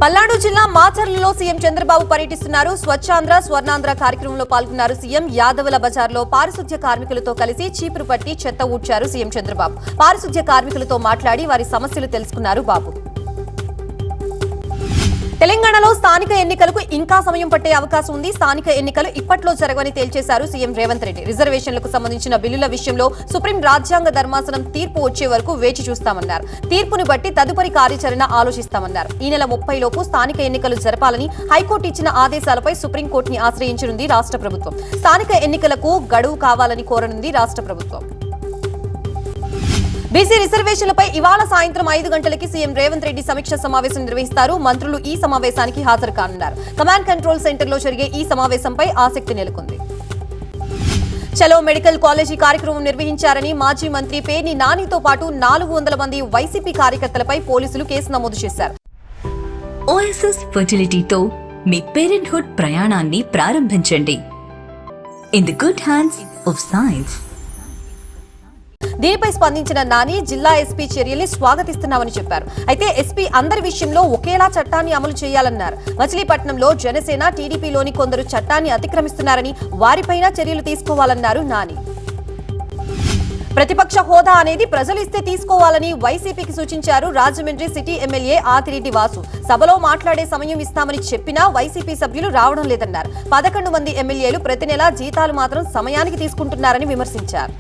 పల్నాడు జిల్లా మాచర్లలో సీఎం చంద్రబాబు పర్యటిస్తున్నారు. స్వచ్ఛాంధ్ర స్వర్ణాంధ్ర కార్యక్రమంలో పాల్గొన్నారు సీఎం. యాదవుల బజార్లో పారిశుధ్య కార్మికులతో కలిసి చీపురు పట్టి చెత్త ఊడ్చారు సీఎం చంద్రబాబు. పారిశుధ్య కార్మికులతో మాట్లాడి వారి సమస్యలు తెలుసుకున్నారు బాబు. తెలంగాణలో స్థానిక ఎన్నికలకు ఇంకా సమయం పట్టే అవకాశం ఉంది. స్థానిక ఎన్నికలు ఇప్పట్లో జరగవని తేల్చేశారు సీఎం రేవంత్ రెడ్డి. రిజర్వేషన్లకు సంబంధించిన బిల్లుల విషయంలో సుప్రీం రాజ్యాంగ ధర్మాసనం తీర్పు వచ్చే వరకు వేచి చూస్తామన్నారు. తీర్పుని బట్టి తదుపరి కార్యాచరణ ఆలోచిస్తామన్నారు. ఈ నెల 30 లోపు స్థానిక ఎన్నికలు జరపాలని హైకోర్టు ఇచ్చిన ఆదేశాలపై సుప్రీంకోర్టుని ఆశ్రయించనుంది రాష్ట్ర ప్రభుత్వం. స్థానిక ఎన్నికలకు గడువు కావాలని కోరనుంది రాష్ట్ర ప్రభుత్వం. బీసీ రిజర్వేషన్లపై ఇవాళ సాయంత్రం 5 గంటలకి సీఎం రేవంత్ రెడ్డి సమీక్ష సమావేశం నిర్వహిస్తారు. మంత్రులు ఈ సమావేశానికి హాజరు కానున్నారు. కమాండ్ కంట్రోల్ సెంటర్లో జరిగే ఈ సమావేశంపై ఆసక్తి నెలకొంది. చలో మెడికల్ కాలేజీ కార్యక్రమం నిర్వహించారని మాజీ మంత్రి పేర్ని నానితో పాటు 400 మంది వైసీపీ కార్యకర్తలపై పోలీసులు కేసు నమోదు చేశారు. ఓఎస్ఎస్ ఫర్టిలిటీతో మీ పేరెంట్హుడ్ ప్రయాణాన్ని ప్రారంభించండి. In the good hands of science. దీనిపై స్పందించిన నాని జిల్లా ఎస్పీ చర్యల్ని స్వాగతిస్తున్నామని చెప్పారు. అయితే ఎస్పీ అందరి విషయంలో ఒకేలా చట్టాన్ని అమలు చేయాలన్నారు. మచిలీపట్నంలో జనసేన టీడీపీలోని కొందరు చట్టాన్ని అతిక్రమిస్తున్నారని వారిపైన చర్యలు తీసుకోవాలన్నారు నాని. ప్రతిపక్ష హోదా అనేది ప్రజలు ఇస్తే తీసుకోవాలని వైసీపీకి సూచించారు రాజమండ్రి సిటీ ఎమ్మెల్యే ఆతిరెడ్డి వాసు. సభలో మాట్లాడే సమయం ఇస్తామని చెప్పినా వైసీపీ సభ్యులు రావడం లేదన్నారు. 11 మంది ఎమ్మెల్యేలు ప్రతి నెలా జీతాలు మాత్రం సమయానికి తీసుకుంటున్నారని విమర్శించారు.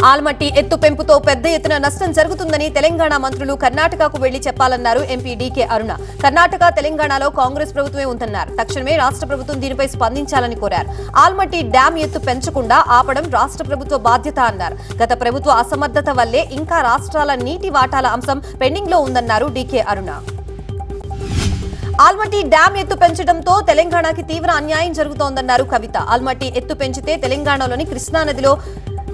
ఆల్మట్టి ఎత్తు పెంపుతో పెద్ద ఎత్తున నష్టం జరుగుతుందని తెలంగాణ మంత్రులు కర్ణాటకకు వెళ్లి చెప్పాలన్నారు ఎంపీ డీకే అరుణ. కర్ణాటక తెలంగాణలో కాంగ్రెస్ ప్రభుత్వమే ఉందన్నారు. తక్షణమే రాష్ట్ర ప్రభుత్వం దీనిపై స్పందించాలని కోరారు. ఆల్మట్టి డ్యాం ఎత్తు పెంచకుండా ఆపడం రాష్ట్ర ప్రభుత్వ బాధ్యత అన్నారు. గత ప్రభుత్వ అసమర్థత వల్లే ఇంకా రాష్ట్రాల నీటి వాటాల అంశం పెండింగ్ లో ఉందన్నారు డీకే అరుణ. ఆల్మట్టి డ్యాం ఎత్తు పెంచడంతో తెలంగాణకి తీవ్ర అన్యాయం జరుగుతోందన్నారు కవిత. ఆల్మట్టి ఎత్తు పెంచితే తెలంగాణలోని కృష్ణానదిలో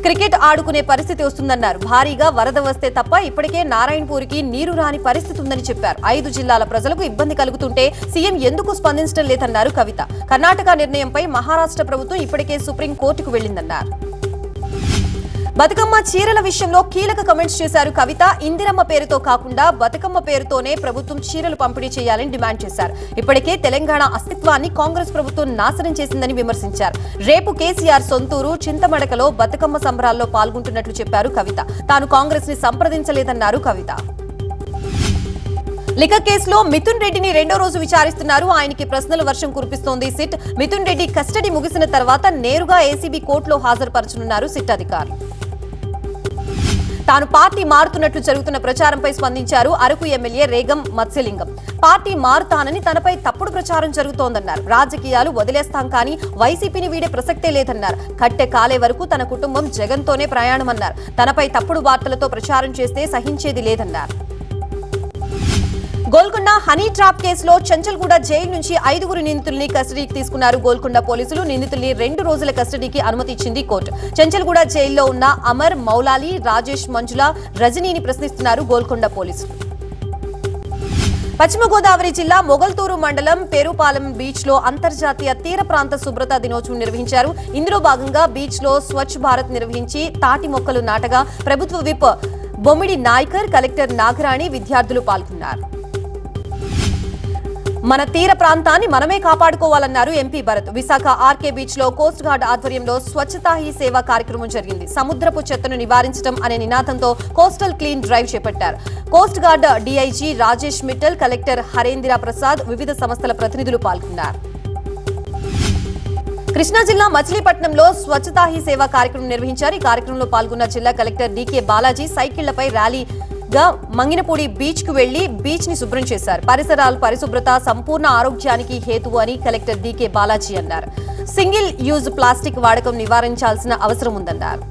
క్రికెట్ ఆడుకునే పరిస్థితి వస్తుందన్నారు. భారీగా వరద వస్తే తప్ప ఇప్పటికే నారాయణపూర్కి నీరు రాని పరిస్థితి ఉందని చెప్పారు. 5 జిల్లాల ప్రజలకు ఇబ్బంది కలుగుతుంటే సీఎం ఎందుకు స్పందించడం లేదన్నారు కవిత. కర్ణాటక నిర్ణయంపై మహారాష్ట్ర ప్రభుత్వం ఇప్పటికే సుప్రీం కోర్టుకు వెళ్లిందన్నారు. బతుకమ్మ చీరల విషయంలో కీలక కమెంట్స్ చేశారు కవిత. ఇందిరమ్మ పేరుతో కాకుండా బతుకమ్మ పేరుతోనే ప్రభుత్వం చీరలు పంపిణీ చేయాలని డిమాండ్ చేశారు. ఇప్పటికే తెలంగాణ అస్తిత్వాన్ని కాంగ్రెస్ ప్రభుత్వం నాశనం చేసిందని విమర్శించారు. రేపు కేసీఆర్ సొంతూరు చింతమడకలో బతుకమ్మ సంబరాల్లో పాల్గొంటున్నట్లు చెప్పారు కవిత. తాను కాంగ్రెస్ ని సంప్రదించలేదన్నారు కవిత. లిక్కర్ కేసులో మిథున్ రెడ్డిని 2వ రోజు విచారిస్తున్నారు. ఆయనకి ప్రశ్నల వర్షం కురిపిస్తోంది సిట్. మిథున్ రెడ్డి కస్టడీ ముగిసిన తర్వాత నేరుగా ఏసీబీ కోర్టులో హాజరుపరచనున్నారు సిట్ అధికారులు. తాను పార్టీ మారుతున్నట్లు జరుగుతున్న ప్రచారంపై స్పందించారు అరకు ఎమ్మెల్యే రేగం మత్స్యలింగం. పార్టీ మారుతానని తనపై తప్పుడు ప్రచారం జరుగుతోందన్నారు. రాజకీయాలు వదిలేస్తాం కానీ వైసీపీని వీడే ప్రసక్తే లేదన్నారు. కట్టె కాలే వరకు తన కుటుంబం జగన్తోనే ప్రయాణమన్నారు. తనపై తప్పుడు వార్తలతో ప్రచారం చేస్తే సహించేది లేదన్నారు. గోల్కొండ హనీ ట్రాప్ కేసులో చంచల్గూడ జైలు నుంచి 5 నిందితుల్ని కస్టడీకి తీసుకున్నారు గోల్కొండ పోలీసులు. నిందితుల్ని 2 రోజుల కస్టడీకి అనుమతి ఇచ్చింది కోర్టు. చంచల్గూడ జైల్లో ఉన్న అమర్, మౌలాలి, రాజేష్, మంజుల, రజనీని ప్రశ్నిస్తున్నారు గోల్కొండ పోలీసులు. పశ్చిమ గోదావరి జిల్లా మొగల్తూరు మండలం పేరుపాలెం బీచ్ లో అంతర్జాతీయ తీర ప్రాంత శుభ్రతా దినోత్సవం నిర్వహించారు. ఇందులో భాగంగా బీచ్ లో స్వచ్ఛ భారత్ నిర్వహించి తాటి మొక్కలు నాటగా ప్రభుత్వ విప్ బొమ్మిడి నాయ్కర్, కలెక్టర్ నాగరాణి, విద్యార్థులు పాల్గొన్నారు. మన తీర ప్రాంతాన్ని మనమే కాపాడుకోవాలన్నారు MP Bharat. Visakha RK beach లో కోస్ట్ గార్డ్ ఆధ్వర్యంలో స్వచ్ఛతా హీ సేవ కార్యక్రమం జరిగింది. సముద్రపు చెత్తను నివారించడం అనే నినాదంతో కోస్టల్ క్లీన్ డ్రైవ్ చేపట్టారు. Coast guard DIG Rajesh Mittal, collector Harendra Prasad, వివిధ సంస్థల ప్రతినిధులు పాల్గొన్నారు. కృష్ణా జిల్లా మచిలీపట్నంలో స్వచ్ఛతా హీ సేవ కార్యక్రమం నిర్వహించారు. ఈ కార్యక్రమంలో పాల్గొన్న జిల్లా కలెక్టర్ డీకే బాలాజీ సైకిళ్లపై ర్యాలీగా మంగినపూడి బీచ్ కు వెళ్లి బీచ్ ని శుభ్రం చేశారు. పరిసరాల పరిశుభ్రత సంపూర్ణ ఆరోగ్యానికి హేతువు అని కలెక్టర్ డీకే బాలాజీ అన్నారు. సింగిల్ యూజ్ ప్లాస్టిక్ వాడకం నివారించాల్సిన అవసరం ఉందన్నారు.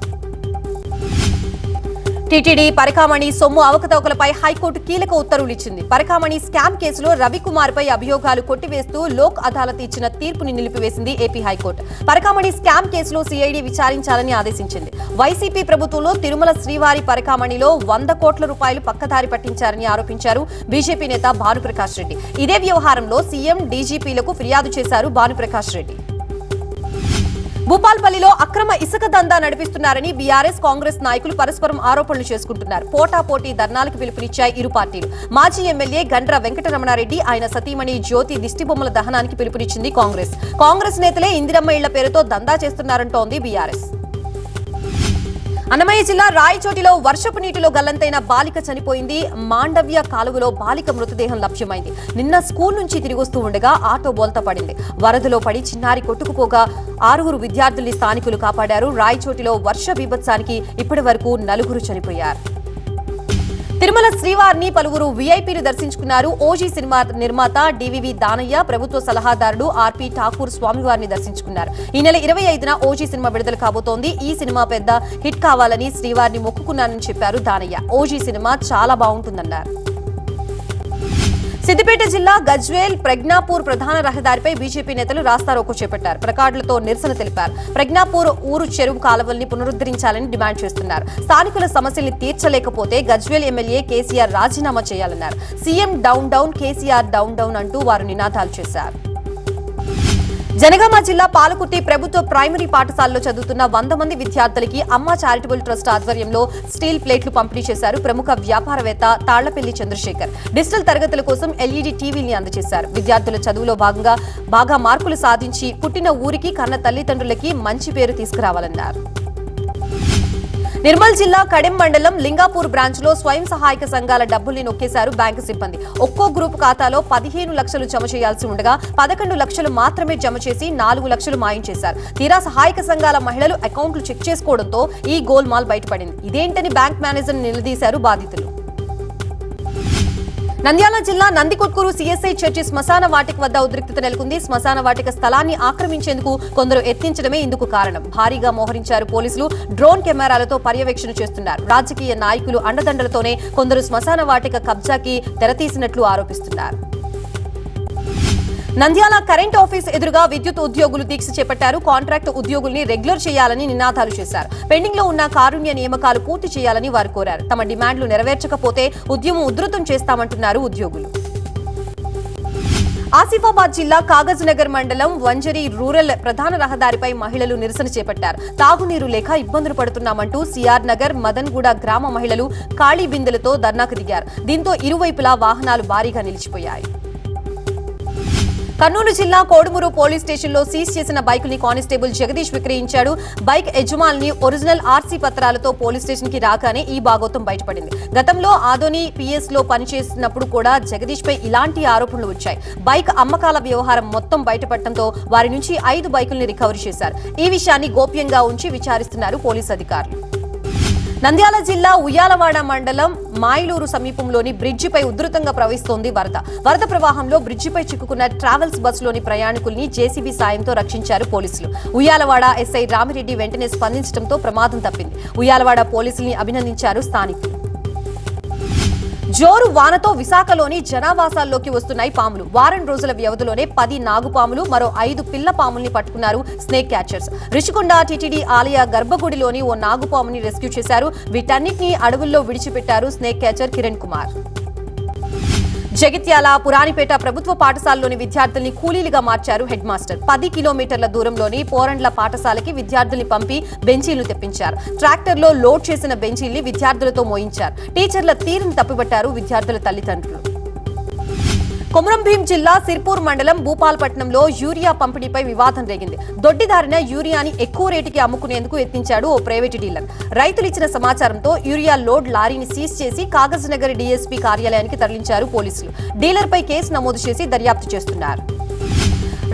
టీటీడీ పరకామణి సొమ్ము అవకతవకలపై హైకోర్టు కీలక ఉత్తర్వులు ఇచ్చింది. పరకామణి స్కామ్ కేసులో రవికుమార్ పై అభియోగాలు కొట్టివేస్తూ లోక్ అదాలత్ ఇచ్చిన తీర్పుని నిలిపివేసింది ఏపీ హైకోర్టు. పరకామణి స్కామ్ కేసులో సిఐడి విచారించాలని ఆదేశించింది. వైసీపీ ప్రభుత్వంలో తిరుమల శ్రీవారి పరకామణిలో 100 కోట్ల రూపాయలు పక్కదారి పట్టించారని ఆరోపించారు బీజేపీ నేత భానుప్రకాష్ రెడ్డి. ఇదే వ్యవహారంలో సీఎం, డీజీపీలకు ఫిర్యాదు చేశారు భానుప్రకాష్ రెడ్డి. భూపాల్పల్లిలో అక్రమ ఇసుక దందా నడిపిస్తున్నారని బీఆర్ఎస్ కాంగ్రెస్ నాయకులు పరస్పరం ఆరోపణలు చేసుకుంటున్నారు. పోటాపోటీ ధర్నాలకు పిలుపునిచ్చాయి ఇరు పార్టీలు. మాజీ ఎమ్మెల్యే గండ్ర వెంకటరమణారెడ్డి ఆయన సతీమణి జ్యోతి దిష్టిబొమ్మల దహనానికి పిలుపునిచ్చింది కాంగ్రెస్ నేతలే ఇందిరమ్మ ఇళ్ల పేరుతో దందా చేస్తున్నారంటోంది బీఆర్ఎస్. అన్నమయ్య జిల్లా రాయచోటిలో వర్షపు నీటిలో గల్లంతైన బాలిక చనిపోయింది. మాండవ్య కాలువలో బాలిక మృతదేహం లభ్యమైంది. నిన్న స్కూల్ నుంచి తిరిగి వస్తూ ఉండగా ఆటో బోల్తా పడింది. వరదలో పడి చిన్నారి కొట్టుకుపోగా 6 విద్యార్థుల్ని స్థానికులు కాపాడారు. రాయచోటిలో వర్ష బీభత్సానికి ఇప్పటి వరకు 4 చనిపోయారు. తిరుమల శ్రీవారిని పలువురు వీఐపీలు దర్శించుకున్నారు. ఓజీ సినిమా నిర్మాత డివివి దానయ్య, ప్రభుత్వ సలహాదారుడు ఆర్పి ఠాకూర్ స్వామివారిని దర్శించుకున్నారు. ఈ నెల 25న ఓజీ సినిమా విడుదల కాబోతోంది. ఈ సినిమా పెద్ద హిట్ కావాలని శ్రీవారిని మొక్కుకున్నానని చెప్పారు దానయ్య. ఓజీ సినిమా చాలా బాగుంటుందన్నారు. సిద్దిపేట జిల్లా గజ్వేల్ ప్రజ్ఞాపూర్ ప్రధాన రహదారిపై బీజేపీ నేతలు రాస్తారోకో చేపట్టారు. ప్లకార్డులతో నిరసన తెలిపారు. ప్రజ్ఞాపూర్ ఊరు చెరువు కాలువల్ని పునరుద్ధరించాలని డిమాండ్ చేస్తున్నారు. స్థానికుల సమస్యల్ని తీర్చలేకపోతే గజ్వేల్ ఎమ్మెల్యే కేసీఆర్ రాజీనామా చేయాలన్నారు. CM down down, KCR down down అంటూ వారు నినాదాలు చేశారు. జనగామ జిల్లా పాలకుర్తి ప్రభుత్వ ప్రైమరీ పాఠశాలలో చదువుతున్న 100 మంది విద్యార్థులకి అమ్మ చారిటబుల్ ట్రస్ట్ ఆధ్వర్యంలో స్టీల్ ప్లేట్లు పంపిణీ చేశారు. ప్రముఖ వ్యాపారవేత్త తాళ్లపల్లి చంద్రశేఖర్ డిజిటల్ తరగతుల కోసం ఎల్ఈడీ టీవీల్ని అందజేశారు. విద్యార్థుల చదువులో బాగా మార్కులు సాధించి పుట్టిన ఊరికి కన్న తల్లిదండ్రులకి మంచి పేరు తీసుకురావాలన్నారు. నిర్మల్ జిల్లా కడెం మండలం లింగాపూర్ బ్రాంచ్ లో స్వయం సహాయక సంఘాల డబ్బుల్ని నొక్కేశారు బ్యాంకు సిబ్బంది. ఒక్కో గ్రూప్ ఖాతాలో 15 లక్షలు జమ చేయాల్సి ఉండగా 11 లక్షలు మాత్రమే జమ చేసి 4 లక్షలు మాయం చేశారు. తీరా సహాయక సంఘాల మహిళలు అకౌంట్లు చెక్ చేసుకోవడంతో ఈ గోల్మాల్ బయటపడింది. ఇదేంటని బ్యాంక్ మేనేజర్ నిలదీశారు బాధితులు. నంద్యాల జిల్లా నందికొట్కూరు సిఎస్ఐ చర్చి శ్మశాన వాటిక వద్ద ఉద్రిక్తత నెలకొంది. శ్మశాన వాటిక స్థలాన్ని ఆక్రమించేందుకు కొందరు యత్నించడమే ఇందుకు కారణం. భారీగా మోహరించారు పోలీసులు. డ్రోన్ కెమెరాలతో పర్యవేక్షణ చేస్తున్నారు. రాజకీయ నాయకులు అండదండలతోనే కొందరు శ్మశాన వాటిక కబ్జాకి తెరతీసినట్లు ఆరోపిస్తున్నారు. నంద్యాల కరెంట్ ఆఫీస్ ఎదురుగా విద్యుత్ ఉద్యోగులు దీక్ష చేపట్టారు. కాంట్రాక్ట్ ఉద్యోగుల్ని రెగ్యులర్ చేయాలని నినాదాలు చేశారు. పెండింగ్ లో ఉన్న కారుణ్య నియామకాలు పూర్తి చేయాలని వారు కోరారు. తమ డిమాండ్లు నెరవేర్చకపోతే ఉద్యమం ఉధృతం చేస్తామంటున్నారు ఉద్యోగులు. ఆసిఫాబాద్ జిల్లా కాగజ్ నగర్ మండలం వంజరి రూరల్ ప్రధాన రహదారిపై మహిళలు నిరసన చేపట్టారు. తాగునీరు లేక ఇబ్బందులు పడుతున్నామంటూ సిఆర్ నగర్ మదన్గూడ గ్రామ మహిళలు ఖాళీ బిందెలతో ధర్నాకు దిగారు. దీంతో ఇరువైపులా వాహనాలు భారీగా నిలిచిపోయాయి. కర్నూలు జిల్లా కోడుమూరు పోలీస్ స్టేషన్లో సీజ్ చేసిన బైకుల్ని కానిస్టేబుల్ జగదీష్ విక్రయించాడు. బైక్ యజమాని ఒరిజినల్ ఆర్సీ పత్రాలతో పోలీస్ స్టేషన్ కి రాగానే ఈ బాగోతం బయటపడింది. గతంలో ఆదోని పిఎస్ లో పనిచేసినప్పుడు కూడా జగదీష్ పై ఇలాంటి ఆరోపణలు వచ్చాయి. బైక్ అమ్మకాల వ్యవహారం మొత్తం బయటపడటంతో వారి నుంచి 5 బైకుల్ని రికవరీ చేశారు. ఈ విషయాన్ని గోప్యంగా ఉంచి విచారిస్తున్నారు పోలీస్ అధికారులు. నంద్యాల జిల్లా ఉయ్యాలవాడ మండలం మాయిలూరు సమీపంలోని బ్రిడ్జిపై ఉధృతంగా ప్రవహిస్తోంది వరద ప్రవాహంలో బ్రిడ్జిపై చిక్కుకున్న ట్రావెల్స్ బస్సులోని ప్రయాణికుల్ని జేసీబీ సాయంతో రక్షించారు పోలీసులు. ఉయ్యాలవాడ ఎస్ఐ రామిరెడ్డి వెంటనే స్పందించడంతో ప్రమాదం తప్పింది. ఉయ్యాలవాడ పోలీసుల్ని అభినందించారు స్థానికులు. జోరు వానతో విశాఖలోని జనావాసాల్లోకి వస్తున్నాయి పాములు. వారం రోజుల వ్యవధిలోనే 10 నాగుపాములు, మరో 5 పిల్ల పాముల్ని పట్టుకున్నారు స్నేక్ క్యాచర్స్. రిషికొండ టీటీడీ ఆలయ గర్భగుడిలోని ఓ నాగుపాముని రెస్క్యూ చేశారు. వీటన్నిటినీ అడవుల్లో విడిచిపెట్టారు స్నేక్ క్యాచర్ కిరణ్ కుమార్. జగిత్యాల పురాణిపేట ప్రభుత్వ పాఠశాలలోని విద్యార్థుల్ని కూలీలుగా మార్చారు హెడ్ మాస్టర్. 10 కిలోమీటర్ల దూరంలోని పోరండ్ల పాఠశాలకి విద్యార్థుల్ని పంపి బెంచీలు తెప్పించారు. ట్రాక్టర్లో లోడ్ చేసిన బెంచీల్ని విద్యార్థులతో మోయించారు. టీచర్ల తీరును తప్పుపట్టారు విద్యార్థుల తల్లిదండ్రులు. కొమరంభీం జిల్లా సిర్పూర్ మండలం భూపాలపట్నంలో యూరియా పంపిణీపై వివాదం రేగింది. దొడ్డిదారిన యూరియాని ఎక్కువ రేటుకి అమ్ముకునేందుకు యత్నించాడు ఓ ప్రైవేటు డీలర్. రైతులు ఇచ్చిన సమాచారంతో యూరియా లోడ్ లారీని సీజ్ చేసి కాగజ్ నగర్ డీఎస్పీ కార్యాలయానికి తరలించారు పోలీసులు. డీలర్పై కేసు నమోదు చేసి దర్యాప్తు చేస్తున్నారు.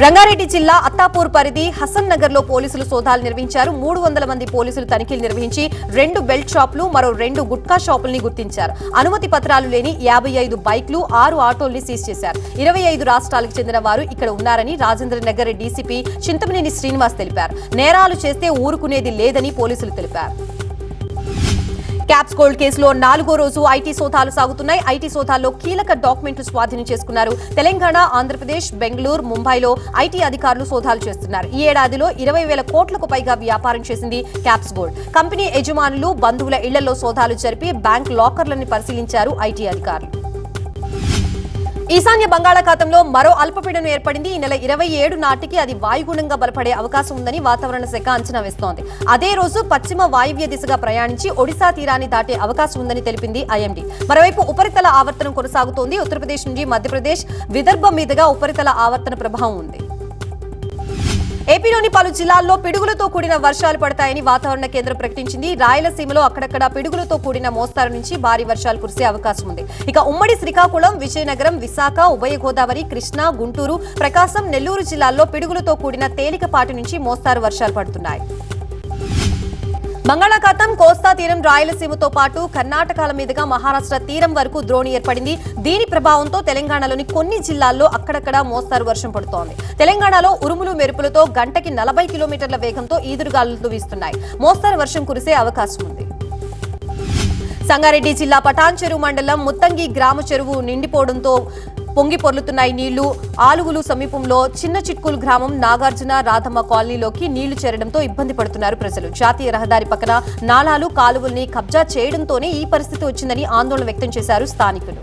రంగారెడ్డి జిల్లా అత్తాపూర్ పరిధి హసన్ నగర్ లో పోలీసులు సోదాలు నిర్వహించారు. 300 మంది పోలీసులు తనిఖీలు నిర్వహించి 2 బెల్ట్ షాపులు, మరో 2 గుట్కా షాపుల్ని గుర్తించారు. అనుమతి పత్రాలు లేని 55 బైక్లు, 6 ఆటోల్ని సీజ్ చేశారు. 25 రాష్ట్రాలకు చెందిన వారు ఇక్కడ ఉన్నారని రాజేంద్ర నగర్ డీసీపీ చింతమనేని శ్రీనివాస్ తెలిపారు. నేరాలు చేస్తే ఊరుకునేది లేదని పోలీసులు తెలిపారు. క్యాప్స్ గోల్డ్ కేసులో 4వ రోజు ఐటీ సోదాలు సాగుతున్నాయి. ఐటీ సోదాల్లో కీలక డాక్యుమెంట్లు స్వాధీనం చేసుకున్నారు. తెలంగాణ, ఆంధ్రప్రదేశ్, బెంగళూరు, ముంబైలో ఐటీ అధికారులు సోదాలు చేస్తున్నారు. ఈ ఏడాదిలో 20,000 కోట్లకు పైగా వ్యాపారం చేసింది క్యాప్స్ గోల్డ్. కంపెనీ యజమానులు, బంధువుల ఇళ్లలో సోదాలు జరిపి బ్యాంక్ లాకర్లను పరిశీలించారు ఐటీ అధికారులు. ఈశాన్య బంగాళాఖాతంలో మరో అల్పపీడనం ఏర్పడింది. ఈ నెల 27 నాటికి అది వాయుగుణంగా బలపడే అవకాశం ఉందని వాతావరణ శాఖ అంచనా వేస్తోంది. అదే రోజు పశ్చిమ వాయువ్య దిశగా ప్రయాణించి ఒడిశా తీరాన్ని దాటే అవకాశం ఉందని తెలిపింది ఐఎండీ. మరోవైపు ఉపరితల ఆవర్తనం కొనసాగుతోంది. ఉత్తరప్రదేశ్ నుంచి మధ్యప్రదేశ్, విదర్భ మీదుగా ఉపరితల ఆవర్తన ప్రభావం ఉంది. ఏపీలోని పలు జిల్లాల్లో పిడుగులతో కూడిన వర్షాలు పడతాయని వాతావరణ కేంద్రం ప్రకటించింది. రాయలసీమలో అక్కడక్కడ పిడుగులతో కూడిన మోస్తారు నుంచి భారీ వర్షాలు కురిసే అవకాశం ఉంది. ఇక ఉమ్మడి శ్రీకాకుళం, విజయనగరం, విశాఖ, ఉభయ గోదావరి, కృష్ణా, గుంటూరు, ప్రకాశం, నెల్లూరు జిల్లాల్లో పిడుగులతో కూడిన తేలికపాటి నుంచి మోస్తారు వర్షాలు పడుతున్నాయి. బంగాళాఖాతం కోస్తా తీరం, రాయలసీమతో పాటు కర్ణాటకల మీదుగా మహారాష్ట్ర తీరం వరకు ద్రోణి ఏర్పడింది. దీని ప్రభావంతో తెలంగాణలోని కొన్ని జిల్లాల్లో అక్కడక్కడ మోస్తారు వర్షం పడుతోంది. తెలంగాణలో ఉరుములు మెరుపులతో గంటకి 40 కిలోమీటర్ల వేగంతో ఈదురుగాలులు వీస్తున్నాయి. మోస్తారు వర్షం కురిసే అవకాశం ఉంది. సంగారెడ్డి జిల్లా పటాన్ చెరువు మండలం ముత్తంగి గ్రామ చెరువు నిండిపోవడంతో పొంగి పొర్లుతున్నాయి నీళ్లు. ఆలుగులు సమీపంలో చిన్న చిట్కులు గ్రామం నాగార్జున రాధమ్మ కాలనీలోకి నీళ్లు చేరడంతో ఇబ్బంది పడుతున్నారు ప్రజలు. జాతీయ రహదారి పక్కన నాలాలు, కాలువల్ని కబ్జా చేయడంతోనే ఈ పరిస్థితి వచ్చిందని ఆందోళన వ్యక్తం చేశారు స్థానికులు.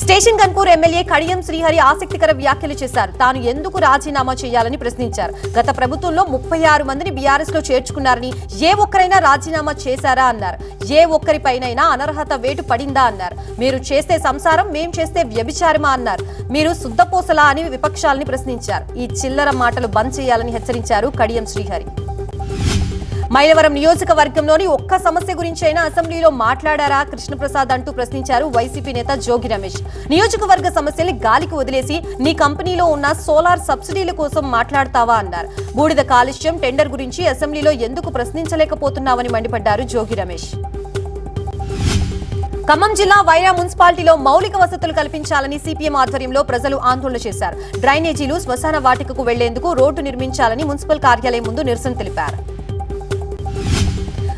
స్టేషన్ గన్పూర్ ఎమ్మెల్యే కడియం శ్రీహరి ఆసక్తికర వ్యాఖ్యలు చేశారు. తాను ఎందుకు రాజీనామా చేయాలని ప్రశ్నించారు. గత ప్రభుత్వంలో 36 మందిని బీఆర్ఎస్ లో చేర్చుకున్నారని, ఏ ఒక్కరైనా రాజీనామా చేశారా అన్నారు. ఏ ఒక్కరిపైనైనా అనర్హత వేటు పడిందా అన్నారు. మీరు చేస్తే సంసారం, మేం చేస్తే వ్యభిచారమా అన్నారు. మీరు శుద్ధపోసలా అని విపక్షాలని ప్రశ్నించారు. ఈ చిల్లర మాటలు బంద్ చేయాలని హెచ్చరించారు కడియం శ్రీహరి. మైలవరం నియోజకవర్గంలోని ఒక్క సమస్య గురించి అయినా అసెంబ్లీలో మాట్లాడారా కృష్ణప్రసాద్ అంటూ ప్రశ్నించారు వైసీపీ నేత జోగి రమేష్. నియోజకవర్గ సమస్యల్ని గాలికి వదిలేసి నీ కంపెనీలో ఉన్న సోలార్ సబ్సిడీల కోసం మాట్లాడతావా అన్నారు. బూడిద కాలుష్యం టెండర్ గురించి అసెంబ్లీలో ఎందుకు ప్రశ్నించలేకపోతున్నావని మండిపడ్డారు జోగి రమేష్. ఖమ్మం జిల్లా వైరా మున్సిపాలిటీలో మౌలిక వసతులు కల్పించాలని సిపిఎం ఆధ్వర్యంలో ప్రజలు ఆందోళన చేశారు. డ్రైనేజీలు, శ్మశాన వాటికకు వెళ్లేందుకు రోడ్డు నిర్మించాలని మున్సిపల్ కార్యాలయం ముందు నిరసన తెలిపారు.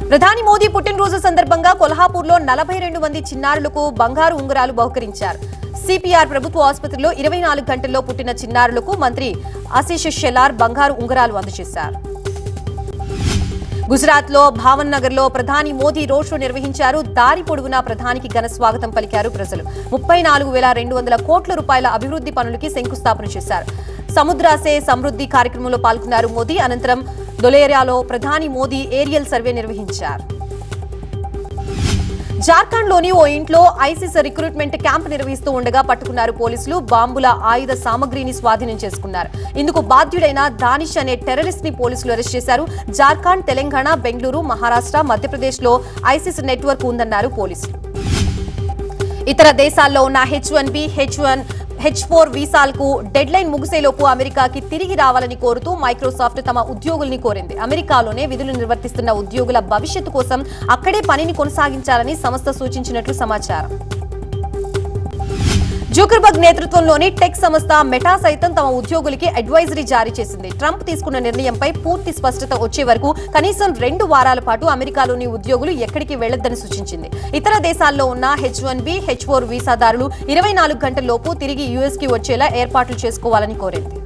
ప్రధాని మోదీ పుట్టినరోజు సందర్భంగా కొల్హాపూర్లో 42 మంది చిన్నారులకు బంగారు ఉంగరాలు బహుకరించారు. సిపిఆర్ ప్రభుత్వ ఆసుపత్రిలో 24 గంటల్లో పుట్టిన చిన్నారులకు మంత్రి ఆశీష్ షెలార్ బంగారు ఉంగరాలు అందజేశారు. గుజరాత్ లో భావన్ నగర్ లో ప్రధాని మోదీ రోడ్ షో నిర్వహించారు. దారి పొడవునా ప్రధానికి ఘన స్వాగతం పలికారు ప్రజలు. 34,200 కోట్ల రూపాయల అభివృద్ధి పనులకి శంకుస్థాపన చేశారు. సముద్రాసే సమృద్ధి కార్యక్రమంలో పాల్గొన్నారు మోదీ. అనంతరం దొలేరియాలో ప్రధాని మోదీ ఏరియల్ సర్వే నిర్వహించారు. జార్ఖండ్ లోని ఓ ఇంట్లో ఐసిస్ రిక్రూట్మెంట్ క్యాంప్ నిర్వహిస్తూ ఉండగా పట్టుకున్నారు పోలీసులు. బాంబుల ఆయుధ సామగ్రిని స్వాధీనం చేసుకున్నారు. ఇందుకు బాధ్యుడైన దానిష్ అనే టెర్రరిస్ట్ ని పోలీసులు అరెస్ట్ చేశారు. జార్ఖండ్, తెలంగాణ, బెంగళూరు, మహారాష్ట్ర, మధ్యప్రదేశ్ లో ఐసిస్ నెట్వర్క్ ఉందన్నారు పోలీసులు. ఇతర దేశాల్లో ఉన్న H1B, H4 వీసాలకు డెడ్ లైన్ ముగిసేలోపు అమెరికాకి తిరిగి రావాలని కోరుతూ మైక్రోసాఫ్ట్ తమ ఉద్యోగుల్ని కోరింది. అమెరికాలోనే విధులు నిర్వర్తిస్తున్న ఉద్యోగుల భవిష్యత్తు కోసం అక్కడే పనిని కొనసాగించాలని సంస్థ సూచించినట్లు సమాచారం. జుకర్బర్గ్ నేతృత్వంలోని టెక్ సంస్థ మెటా సైతం తమ ఉద్యోగులకి అడ్వైజరీ జారీ చేసింది. ట్రంప్ తీసుకున్న నిర్ణయంపై పూర్తి స్పష్టత వచ్చే వరకు కనీసం 2 వారాల పాటు అమెరికాలోని ఉద్యోగులు ఎక్కడికి వెళ్లొద్దని సూచించింది. ఇతర దేశాల్లో ఉన్న H1B, H4 వీసాదారులు 24 గంటల్లోపు తిరిగి యుఎస్ కి వచ్చేలా ఏర్పాట్లు చేసుకోవాలని కోరింది.